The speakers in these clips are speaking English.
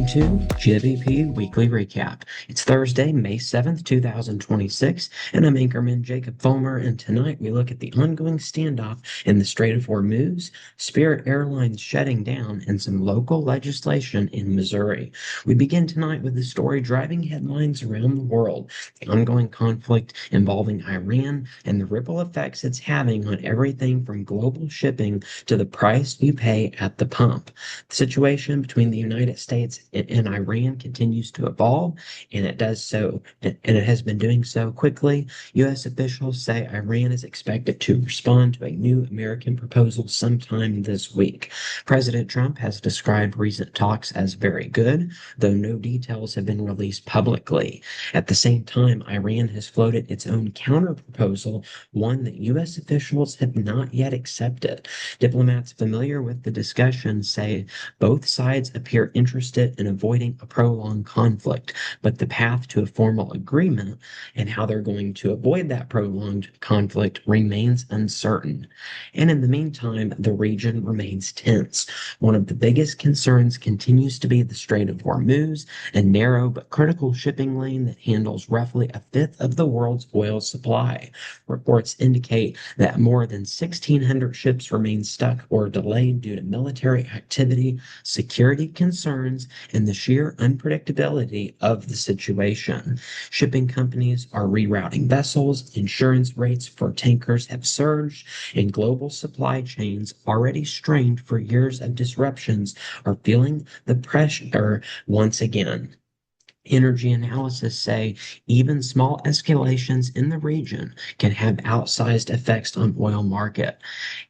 to GWP Weekly Recap. It's Thursday, May 7th, 2026, and I'm Anchorman Jacob Fulmer, and tonight we look at the ongoing standoff in the Strait of Hormuz, Spirit Airlines shutting down, and some local legislation in Missouri. We begin tonight with the story driving headlines around the world, the ongoing conflict involving Iran and the ripple effects it's having on everything from global shipping to the price you pay at the pump. The situation between the United States and Iran continues to evolve, and it does so, and it has been doing so quickly. U.S. officials say Iran is expected to respond to a new American proposal sometime this week. President Trump has described recent talks as very good, though no details have been released publicly. At the same time, Iran has floated its own counter-proposal, one that U.S. officials have not yet accepted. Diplomats familiar with the discussion say both sides appear interested in avoiding a prolonged conflict, but the path to a formal agreement and how they're going to avoid that prolonged conflict remains uncertain. And in the meantime, the region remains tense. One of the biggest concerns continues to be the Strait of Hormuz, a narrow but critical shipping lane that handles roughly a fifth of the world's oil supply. Reports indicate that more than 1,600 ships remain stuck or delayed due to military activity, security concerns, and the sheer unpredictability of the situation. Shipping companies are rerouting vessels, insurance rates for tankers have surged, and global supply chains, already strained for years of disruptions, are feeling the pressure once again. Energy analysis say even small escalations in the region can have outsized effects on oil market.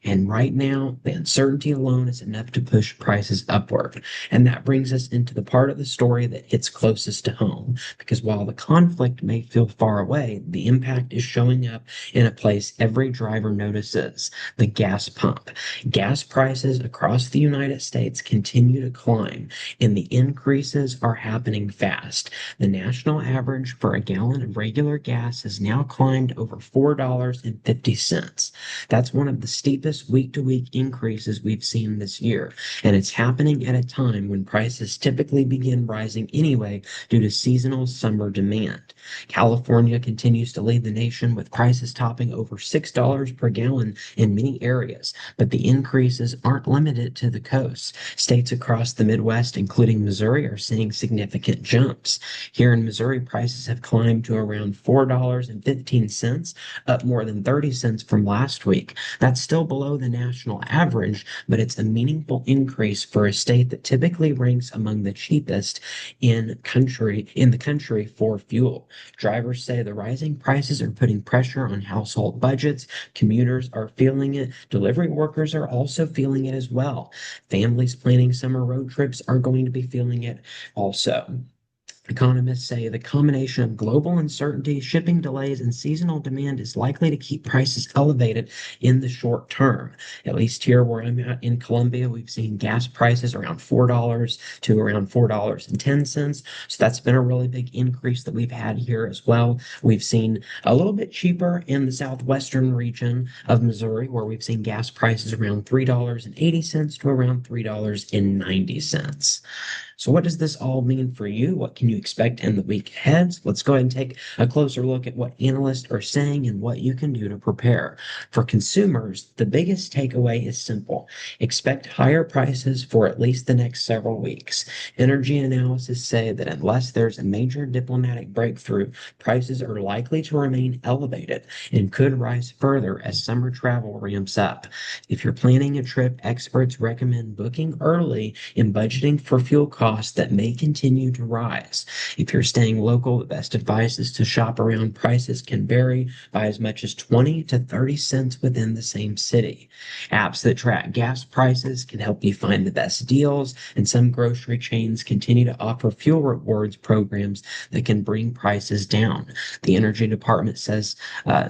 And right now, the uncertainty alone is enough to push prices upward. And that brings us into the part of the story that hits closest to home. Because while the conflict may feel far away, the impact is showing up in a place every driver notices: the gas pump. Gas prices across the United States continue to climb, and the increases are happening fast. The national average for a gallon of regular gas has now climbed over $4.50. That's one of the steepest week-to-week increases we've seen this year, and it's happening at a time when prices typically begin rising anyway due to seasonal summer demand. California continues to lead the nation with prices topping over $6 per gallon in many areas, but the increases aren't limited to the coast. States across the Midwest, including Missouri, are seeing significant jumps. Here in Missouri, prices have climbed to around $4.15, up more than 30 cents from last week. That's still below the national average, but it's a meaningful increase for a state that typically ranks among the cheapest in the country for fuel. Drivers say the rising prices are putting pressure on household budgets. Commuters are feeling it. Delivery workers are also feeling it as well. Families planning summer road trips are going to be feeling it also. Economists say the combination of global uncertainty, shipping delays, and seasonal demand is likely to keep prices elevated in the short term. At least here where I'm at in Columbia, we've seen gas prices around $4 to around $4.10. So that's been a really big increase that we've had here as well. We've seen a little bit cheaper in the southwestern region of Missouri, where we've seen gas prices around $3.80 to around $3.90. So what does this all mean for you? What can you expect in the week ahead? Let's go ahead and take a closer look at what analysts are saying and what you can do to prepare. For consumers, the biggest takeaway is simple. Expect higher prices for at least the next several weeks. Energy analysis say that unless there's a major diplomatic breakthrough, prices are likely to remain elevated and could rise further as summer travel ramps up. If you're planning a trip, experts recommend booking early and budgeting for fuel costs that may continue to rise. If you're staying local, the best advice is to shop around. Prices can vary by as much as 20 to 30 cents within the same city. Apps that track gas prices can help you find the best deals, and some grocery chains continue to offer fuel rewards programs that can bring prices down. The Energy Department says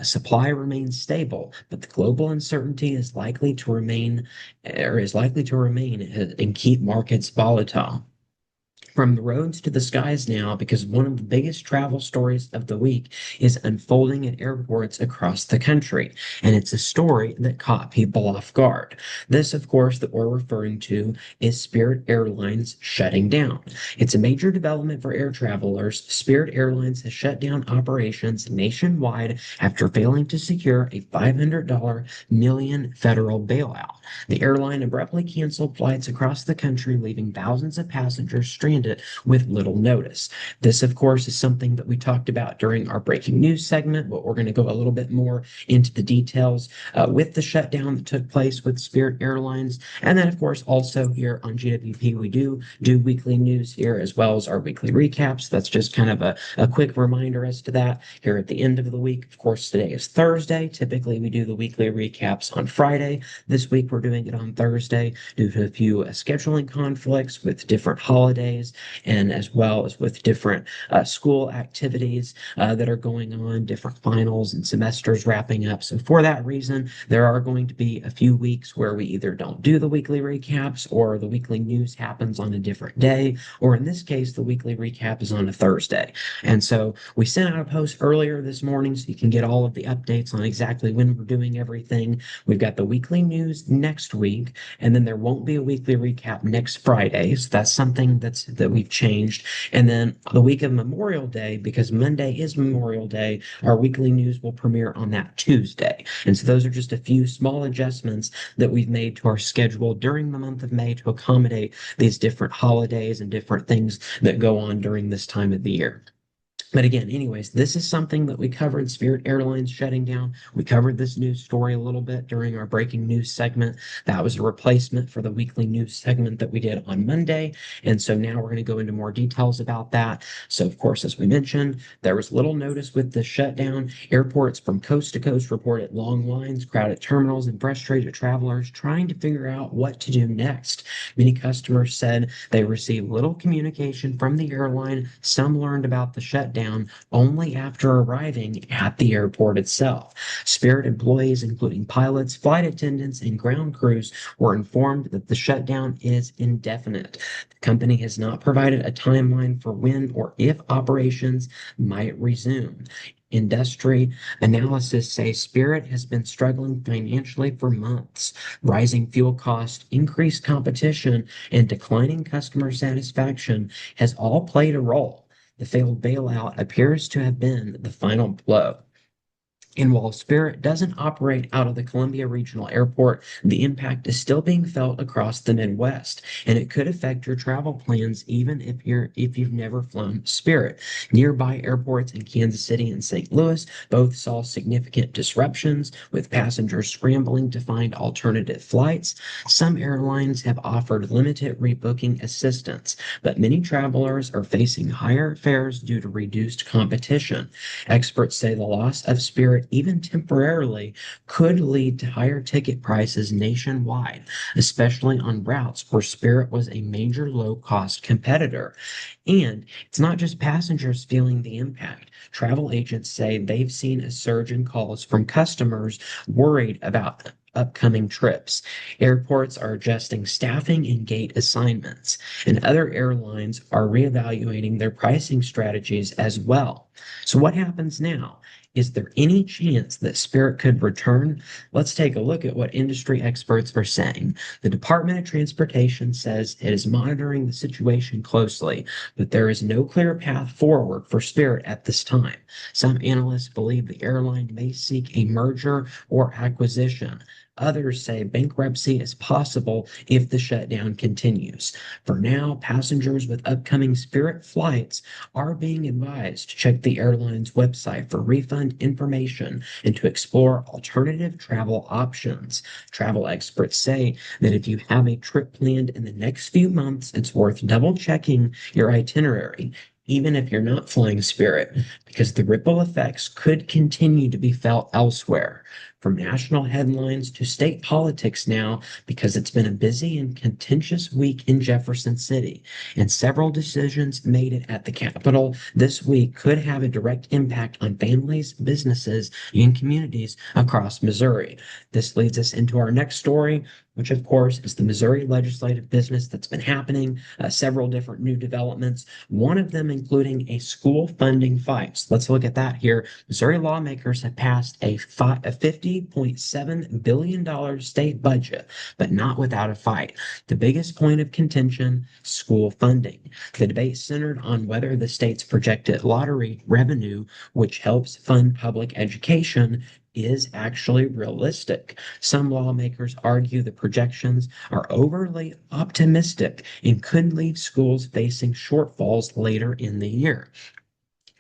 supply remains stable, but the global uncertainty is likely to remain and keep markets volatile. from the roads to the skies now because one of the biggest travel stories of the week is unfolding at airports across the country. And it's a story that caught people off guard. This, of course, that we're referring to is Spirit Airlines shutting down. It's a major development for air travelers. Spirit Airlines has shut down operations nationwide after failing to secure a $500 million federal bailout. The airline abruptly canceled flights across the country, leaving thousands of passengers stranded with little notice. This, of course, is something that we talked about during our breaking news segment, but we're going to go a little bit more into the details with the shutdown that took place with Spirit Airlines. And then, of course, also here on GWP, we do weekly news here as well as our weekly recaps. That's just kind of a quick reminder as to that here at the end of the week. Of course, today is Thursday. Typically, we do the weekly recaps on Friday. This week, we're doing it on Thursday due to a few scheduling conflicts with different holidays and as well as with different school activities that are going on, different finals and semesters wrapping up. So for that reason, there are going to be a few weeks where we either don't do the weekly recaps or the weekly news happens on a different day, or in this case, the weekly recap is on a Thursday. And so we sent out a post earlier this morning so you can get all of the updates on exactly when we're doing everything. We've got the weekly news next week, and then there won't be a weekly recap next Friday. So that's something that we've changed. And then the week of Memorial Day, because Monday is Memorial Day, our weekly news will premiere on that Tuesday. And so those are just a few small adjustments that we've made to our schedule during the month of May to accommodate these different holidays and different things that go on during this time of the year. But again, anyways, this is something that we covered, Spirit Airlines shutting down. We covered this news story a little bit during our breaking news segment. That was a replacement for the weekly news segment that we did on Monday. And so now we're going to go into more details about that. So, of course, as we mentioned, there was little notice with the shutdown. Airports from coast to coast reported long lines, crowded terminals, and frustrated travelers trying to figure out what to do next. Many customers said they received little communication from the airline. Some learned about the shutdown only after arriving at the airport itself. Spirit employees, including pilots, flight attendants, and ground crews, were informed that the shutdown is indefinite. The company has not provided a timeline for when or if operations might resume. Industry analysis say Spirit has been struggling financially for months. Rising fuel costs, increased competition, and declining customer satisfaction has all played a role. The failed bailout appears to have been the final blow. And while Spirit doesn't operate out of the Columbia Regional Airport, the impact is still being felt across the Midwest, and it could affect your travel plans even if you've never flown Spirit. Nearby airports in Kansas City and St. Louis both saw significant disruptions, with passengers scrambling to find alternative flights. Some airlines have offered limited rebooking assistance, but many travelers are facing higher fares due to reduced competition. Experts say the loss of Spirit, even temporarily, could lead to higher ticket prices nationwide, especially on routes where Spirit was a major low-cost competitor. And it's not just passengers feeling the impact. Travel agents say they've seen a surge in calls from customers worried about upcoming trips. Airports are adjusting staffing and gate assignments, and other airlines are reevaluating their pricing strategies as well. So, what happens now? Is there any chance that Spirit could return? Let's take a look at what industry experts are saying. The Department of Transportation says it is monitoring the situation closely, but there is no clear path forward for Spirit at this time. Some analysts believe the airline may seek a merger or acquisition. Others say bankruptcy is possible if the shutdown continues. For now, passengers with upcoming Spirit flights are being advised to check the airline's website for refund information and to explore alternative travel options. Travel experts say that if you have a trip planned in the next few months, it's worth double checking your itinerary, even if you're not flying Spirit, because the ripple effects could continue to be felt elsewhere. from national headlines to state politics now because it's been a busy and contentious week in Jefferson City, and several decisions made at the Capitol this week could have a direct impact on families, businesses, and communities across Missouri. This leads us into our next story, which of course is the Missouri legislative business that's been happening, several different new developments, one of them including a school funding fight. So let's look at that here. Missouri lawmakers have passed a $50.7 billion state budget, but not without a fight. The biggest point of contention, school funding. The debate centered on whether the state's projected lottery revenue, which helps fund public education, is actually realistic. Some lawmakers argue the projections are overly optimistic and could leave schools facing shortfalls later in the year.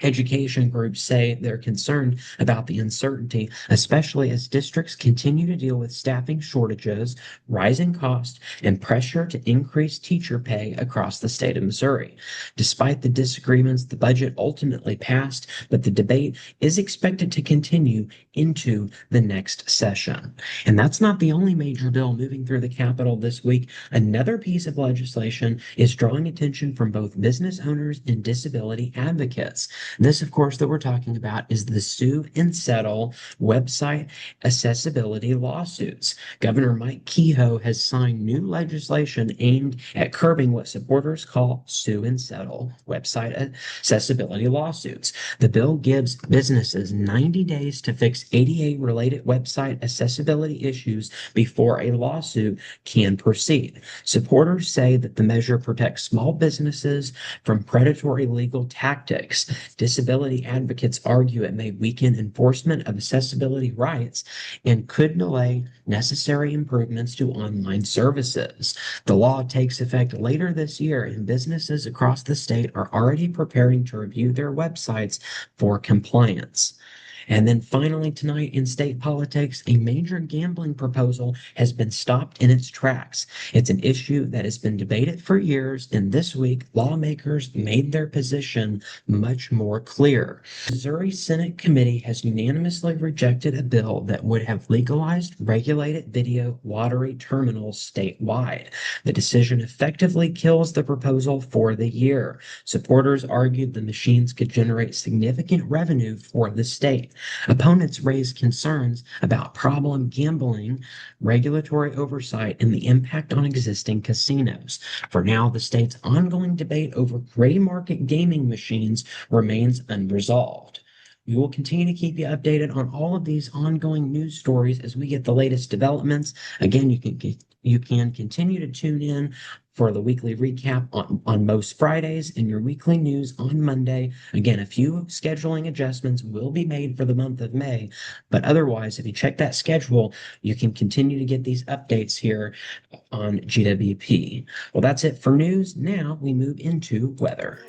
Education groups say they're concerned about the uncertainty, especially as districts continue to deal with staffing shortages, rising costs, and pressure to increase teacher pay across the state of Missouri. Despite the disagreements, the budget ultimately passed, but the debate is expected to continue into the next session. And that's not the only major bill moving through the Capitol this week. Another piece of legislation is drawing attention from both business owners and disability advocates. This, of course, that we're talking about is the Sue and Settle website accessibility lawsuits. Governor Mike Kehoe has signed new legislation aimed at curbing what supporters call Sue and Settle website accessibility lawsuits. The bill gives businesses 90 days to fix ADA-related website accessibility issues before a lawsuit can proceed. Supporters say that the measure protects small businesses from predatory legal tactics. Disability advocates argue it may weaken enforcement of accessibility rights and could delay necessary improvements to online services. The law takes effect later this year, and businesses across the state are already preparing to review their websites for compliance. And then finally, tonight in state politics, a major gambling proposal has been stopped in its tracks. It's an issue that has been debated for years, and this week, lawmakers made their position much more clear. The Missouri Senate Committee has unanimously rejected a bill that would have legalized regulated video lottery terminals statewide. The decision effectively kills the proposal for the year. Supporters argued the machines could generate significant revenue for the state. Opponents raised concerns about problem gambling, regulatory oversight, and the impact on existing casinos. For now, the state's ongoing debate over gray market gaming machines remains unresolved. We will continue to keep you updated on all of these ongoing news stories as we get the latest developments. Again, you can continue to tune in for the weekly recap on most Fridays and your weekly news on Monday. Again, a few scheduling adjustments will be made for the month of May, but otherwise, if you check that schedule, you can continue to get these updates here on GWP. Well, that's it for news. Now we move into weather.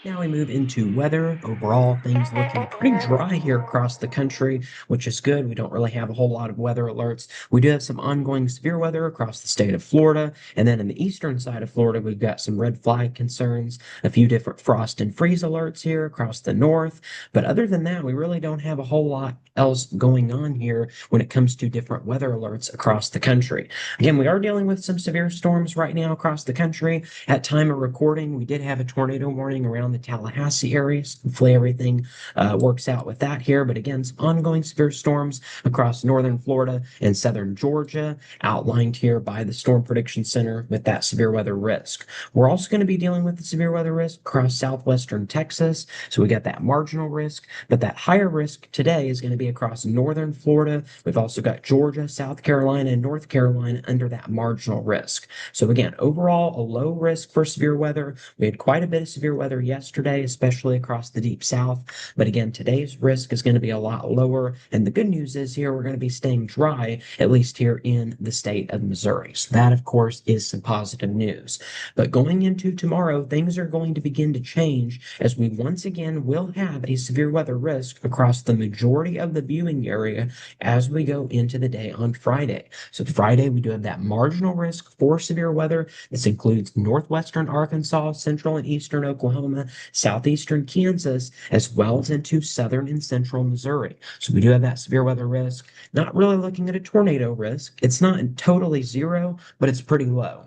Now we move into weather. Overall, things looking pretty dry here across the country, which is good. We don't really have a whole lot of weather alerts. We do have some ongoing severe weather across the state of Florida. And then in the eastern side of Florida, we've got some red flag concerns, a few different frost and freeze alerts here across the north. But other than that, we really don't have a whole lot else going on here when it comes to different weather alerts across the country. Again, we are dealing with some severe storms right now across the country. At time of recording, we did have a tornado warning around the Tallahassee area. So hopefully everything works out with that here. But again, some ongoing severe storms across northern Florida and southern Georgia, outlined here by the Storm Prediction Center with that severe weather risk. We're also going to be dealing with the severe weather risk across southwestern Texas. So we got that marginal risk, but that higher risk today is going to be across northern Florida. We've also got Georgia, South Carolina, and North Carolina under that marginal risk. So again, overall, a low risk for severe weather. We had quite a bit of severe weather yesterday. Friday, especially across the deep south. But again, today's risk is going to be a lot lower. And the good news is here we're going to be staying dry, at least here in the state of Missouri. So that, of course, is some positive news. But going into tomorrow, things are going to begin to change as we once again will have a severe weather risk across the majority of the viewing area as we go into the day on Friday. So Friday, we do have that marginal risk for severe weather. This includes northwestern Arkansas, central and eastern Oklahoma, southeastern Kansas, as well as into southern and central Missouri. So we do have that severe weather risk. Not really looking at a tornado risk. It's not totally zero, but it's pretty low.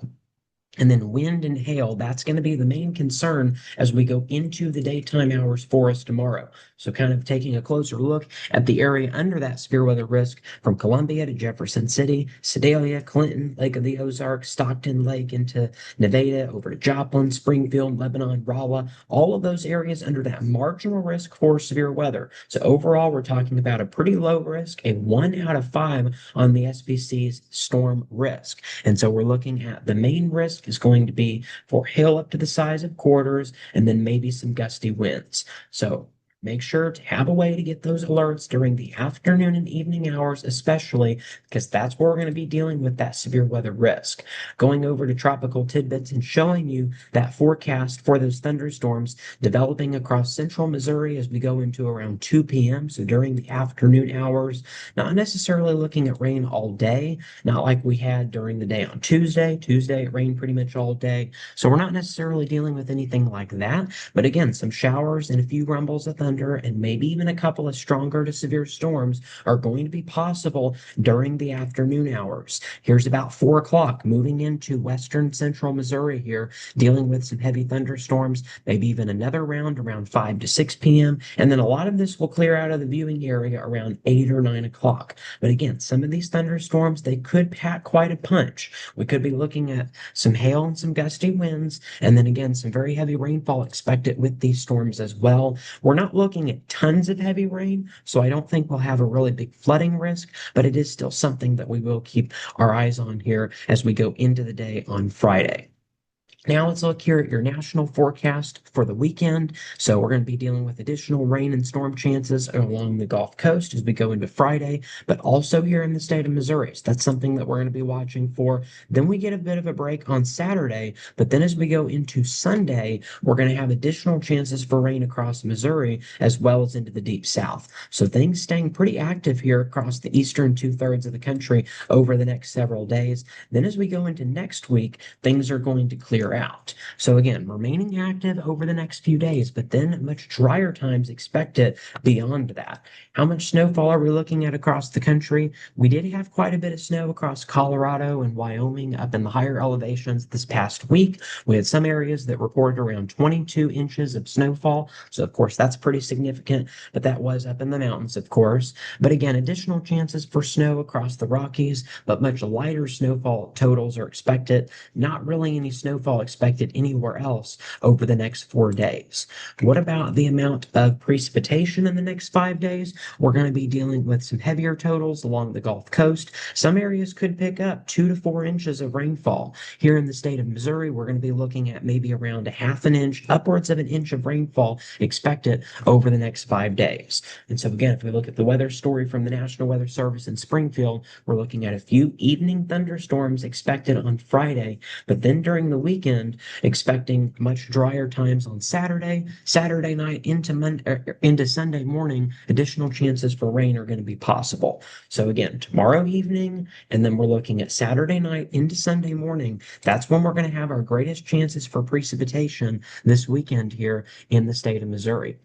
And then wind and hail, that's going to be the main concern as we go into the daytime hours for us tomorrow. So kind of taking a closer look at the area under that severe weather risk from Columbia to Jefferson City, Sedalia, Clinton, Lake of the Ozarks, Stockton Lake into Nevada, over to Joplin, Springfield, Lebanon, Rolla, all of those areas under that marginal risk for severe weather. So overall, we're talking about a pretty low risk, a 1 out of 5 on the SPC's storm risk. And so we're looking at the main risk is going to be for hail up to the size of quarters and then maybe some gusty winds. So make sure to have a way to get those alerts during the afternoon and evening hours, especially because that's where we're going to be dealing with that severe weather risk. Going over to tropical tidbits and showing you that forecast for those thunderstorms developing across central Missouri as we go into around 2 p.m. So during the afternoon hours, not necessarily looking at rain all day, not like we had during the day on Tuesday. Tuesday, it rained pretty much all day. So we're not necessarily dealing with anything like that. But again, some showers and a few rumbles of thunder and maybe even a couple of stronger to severe storms are going to be possible during the afternoon hours. Here's about 4 o'clock moving into western central Missouri here, dealing with some heavy thunderstorms, maybe even another round around 5 to 6 p.m. And then a lot of this will clear out of the viewing area around 8 or 9 o'clock. But again, some of these thunderstorms, they could pack quite a punch. We could be looking at some hail and some gusty winds, and then again, some very heavy rainfall expected with these storms as well. We're not looking at tons of heavy rain, so I don't think we'll have a really big flooding risk, but it is still something that we will keep our eyes on here as we go into the day on Friday. Now let's look here at your national forecast for the weekend. So we're going to be dealing with additional rain and storm chances along the Gulf Coast as we go into Friday, but also here in the state of Missouri. So that's something that we're going to be watching for. Then we get a bit of a break on Saturday, but then as we go into Sunday, we're going to have additional chances for rain across Missouri as well as into the deep south. So things staying pretty active here across the eastern 2/3 of the country over the next several days. Then as we go into next week, things are going to clear out. So again, remaining active over the next few days, but then much drier times expected beyond that. How much snowfall are we looking at across the country? We did have quite a bit of snow across Colorado and Wyoming up in the higher elevations this past week. We had some areas that reported around 22 inches of snowfall. So of course that's pretty significant, but that was up in the mountains, of course. But again, additional chances for snow across the Rockies, but much lighter snowfall totals are expected. Not really any snowfall expected anywhere else over the next 4 days. What about the amount of precipitation in the next 5 days? We're going to be dealing with some heavier totals along the Gulf Coast. Some areas could pick up 2 to 4 inches of rainfall. Here in the state of Missouri, we're going to be looking at maybe around a half an inch, upwards of an inch of rainfall expected over the next 5 days. And so again, if we look at the weather story from the National Weather Service in Springfield, we're looking at a few evening thunderstorms expected on Friday, but then during the weekend, expecting much drier times on Saturday night into Sunday morning. Additional chances for rain are going to be possible. So again, tomorrow evening, and then we're looking at Saturday night into Sunday morning. That's when we're going to have our greatest chances for precipitation this weekend here in the state of Missouri.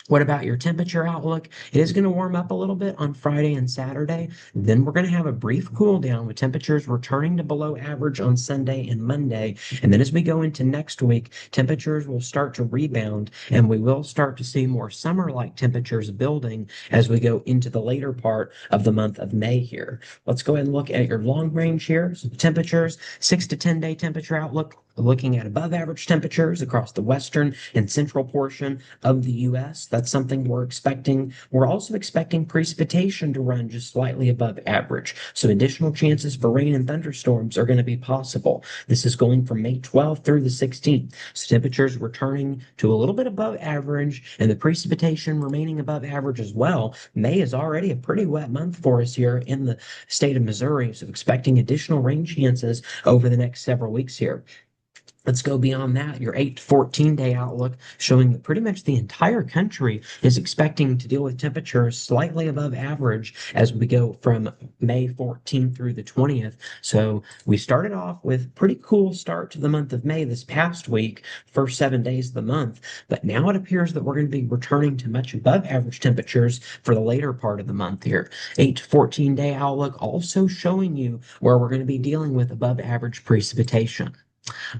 What about your temperature outlook? It is going to warm up a little bit on Friday and Saturday. Then we're going to have a brief cool down with temperatures returning to below average on Sunday and Monday. And then as we go into next week, temperatures will start to rebound and we will start to see more summer-like temperatures building as we go into the later part of the month of May here. Let's go ahead and look at your long range here. So the temperatures, 6 to 10 day temperature outlook looking at above average temperatures across the western and central portion of the U.S. That's something we're expecting. We're also expecting precipitation to run just slightly above average. So additional chances for rain and thunderstorms are going to be possible. This is going from May 12th through the 16th. So temperatures returning to a little bit above average and the precipitation remaining above average as well. May is already a pretty wet month for us here in the state of Missouri. So expecting additional rain chances over the next several weeks here. Let's go beyond that. Your 8 to 14 day outlook showing that pretty much the entire country is expecting to deal with temperatures slightly above average as we go from May 14th through the 20th. So we started off with pretty cool start to the month of May this past week, first 7 days of the month. But now it appears that we're going to be returning to much above average temperatures for the later part of the month here. 8 to 14 day outlook also showing you where we're going to be dealing with above average precipitation.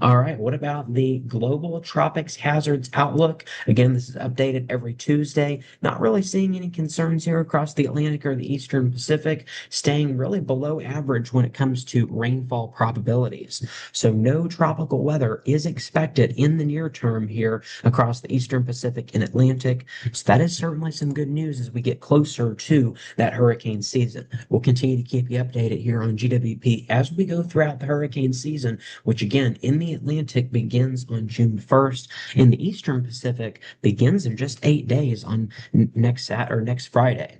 All right, what about the global tropics hazards outlook? Again, this is updated every Tuesday. Not really seeing any concerns here across the Atlantic or the Eastern Pacific, staying really below average when it comes to rainfall probabilities. So, no tropical weather is expected in the near term here across the Eastern Pacific and Atlantic. So, that is certainly some good news as we get closer to that hurricane season. We'll continue to keep you updated here on GWP as we go throughout the hurricane season, which again, in the Atlantic begins on June 1st. In the Eastern Pacific begins in just 8 days on next Friday.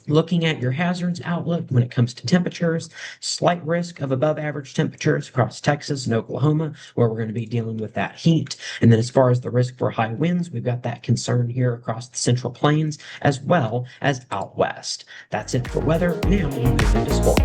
Looking at your hazards outlook when it comes to temperatures, slight risk of above average temperatures across Texas and Oklahoma, where we're going to be dealing with that heat. And then as far as the risk for high winds, we've got that concern here across the Central Plains as well as out west. That's it for weather. Now we move into sports.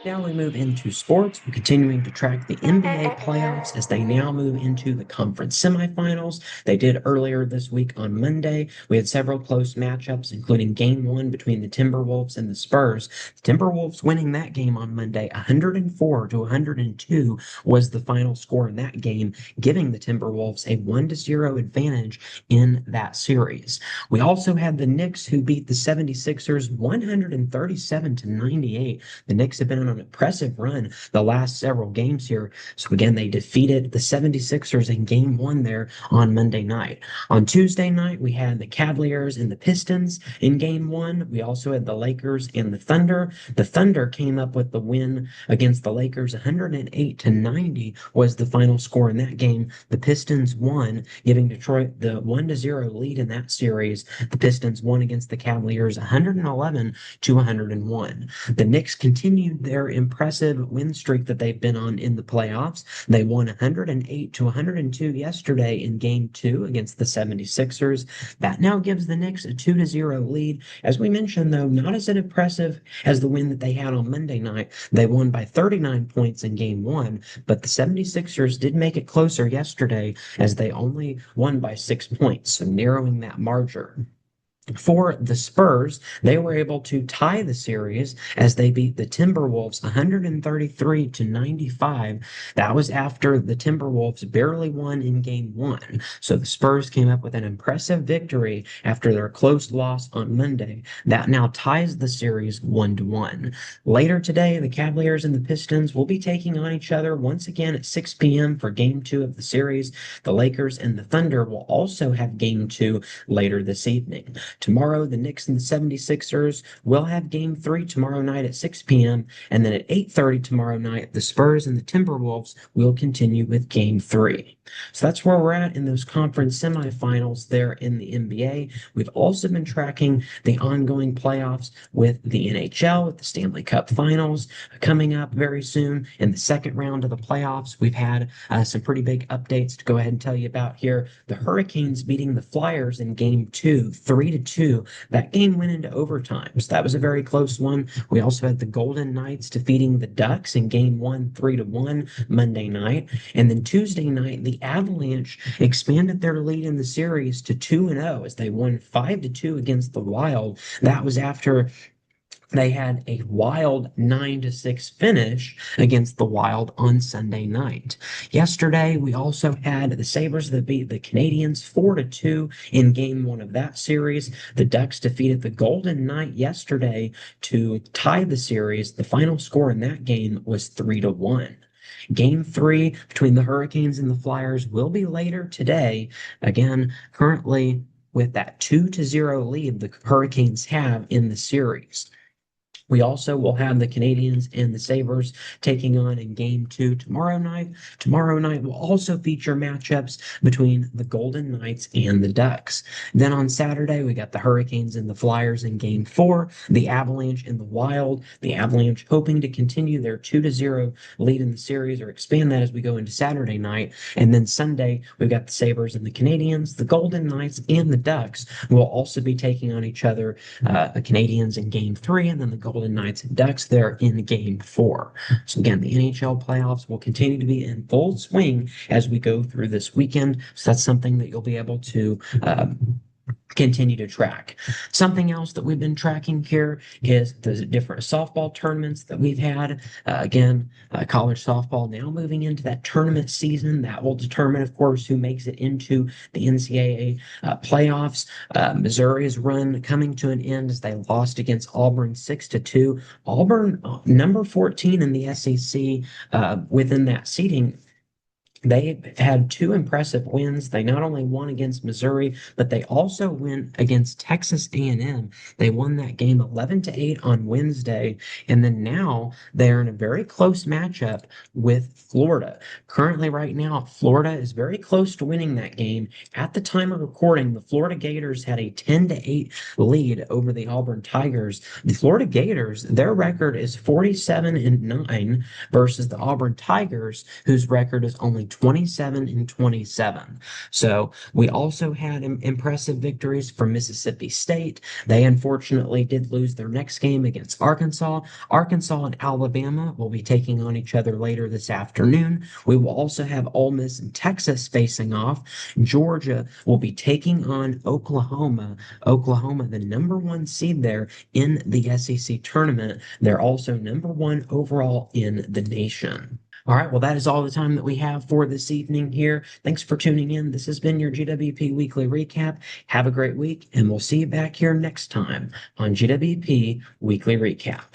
Now we move into sports. We're continuing to track the NBA playoffs as they now move into the conference semifinals. They did earlier this week on Monday. We had several close matchups, including game one between the Timberwolves and the Spurs. The Timberwolves winning that game on Monday, 104 to 102 was the final score in that game, giving the Timberwolves a 1-0 advantage in that series. We also had the Knicks who beat the 76ers 137 to 98. The Knicks have been on an impressive run the last several games here. So again, they defeated the 76ers in game one there on Monday night. On Tuesday night, we had the Cavaliers and the Pistons in game one. We also had the Lakers and the Thunder. The Thunder came up with the win against the Lakers. 108 to 90 was the final score in that game. The Pistons won, giving Detroit the 1-0 lead in that series. The Pistons won against the Cavaliers 111 to 101. The Knicks continued their impressive win streak that they've been on in the playoffs. They won 108 to 102 yesterday in game two against the 76ers. That now gives the Knicks a 2-0 lead. As we mentioned, though, not as impressive as the win that they had on Monday night. They won by 39 points in game one, but the 76ers did make it closer yesterday as they only won by 6 points, so narrowing that margin. For the Spurs, they were able to tie the series as they beat the Timberwolves 133 to 95. That was after the Timberwolves barely won in game one. So the Spurs came up with an impressive victory after their close loss on Monday. That now ties the series 1-1. Later today, the Cavaliers and the Pistons will be taking on each other once again at 6 p.m. for game two of the series. The Lakers and the Thunder will also have game two later this evening. Tomorrow, the Knicks and the 76ers will have game three tomorrow night at 6 p.m. And then at 8:30 tomorrow night, the Spurs and the Timberwolves will continue with game three. So that's where we're at in those conference semifinals there in the NBA. We've also been tracking the ongoing playoffs with the NHL, with the Stanley Cup Finals coming up very soon. In the second round of the playoffs, we've had some pretty big updates to go ahead and tell you about here. The Hurricanes beating the Flyers in game two, 3-2. That game went into overtime, so that was a very close one. We also had the Golden Knights defeating the Ducks in game one, 3-1 Monday night. And then Tuesday night, the Avalanche expanded their lead in the series to 2-0 as they won 5-2 against the Wild. That was after They had a wild 9-6 finish against the Wild on Sunday night. Yesterday, we also had the Sabres that beat the Canadians 4-2 in game one of that series. The Ducks defeated the Golden Knight yesterday to tie the series. The final score in that game was 3-1. Game three between the Hurricanes and the Flyers will be later today. Again, currently with that 2-0 lead the Hurricanes have in the series. We also will have the Canadians and the Sabres taking on in game two tomorrow night. Tomorrow night will also feature matchups between the Golden Knights and the Ducks. Then on Saturday, we got the Hurricanes and the Flyers in game four, the Avalanche and the Wild. The Avalanche hoping to continue their 2-0 lead in the series or expand that as we go into Saturday night. And then Sunday, we've got the Sabres and the Canadians, the Golden Knights and the Ducks will also be taking on each other, the Canadians in game three, and then the Golden Knights and Ducks there in game four. So again, the NHL playoffs will continue to be in full swing as we go through this weekend. So that's something that you'll be able to continue to track. Something else that we've been tracking here is the different softball tournaments that we've had. College softball now moving into that tournament season. That will determine, of course, who makes it into the NCAA playoffs. Missouri's run coming to an end as they lost against Auburn 6-2. Auburn, number 14 in the SEC, within that seating. They had two impressive wins. They not only won against Missouri, but they also went against Texas A&M. They won that game 11-8 on Wednesday, and then now they're in a very close matchup with Florida. Currently, right now, Florida is very close to winning that game. At the time of recording, the Florida Gators had a 10-8 lead over the Auburn Tigers. The Florida Gators, their record is 47-9 versus the Auburn Tigers, whose record is only 27-27. So we also had impressive victories from Mississippi State. They unfortunately did lose their next game against Arkansas. Arkansas and Alabama will be taking on each other later this afternoon. We will also have Ole Miss and Texas facing off. Georgia will be taking on Oklahoma. Oklahoma, the number one seed there in the SEC tournament. They're also number one overall in the nation. All right, well, that is all the time that we have for this evening here. Thanks for tuning in. This has been your GWP Weekly Recap. Have a great week, and we'll see you back here next time on GWP Weekly Recap.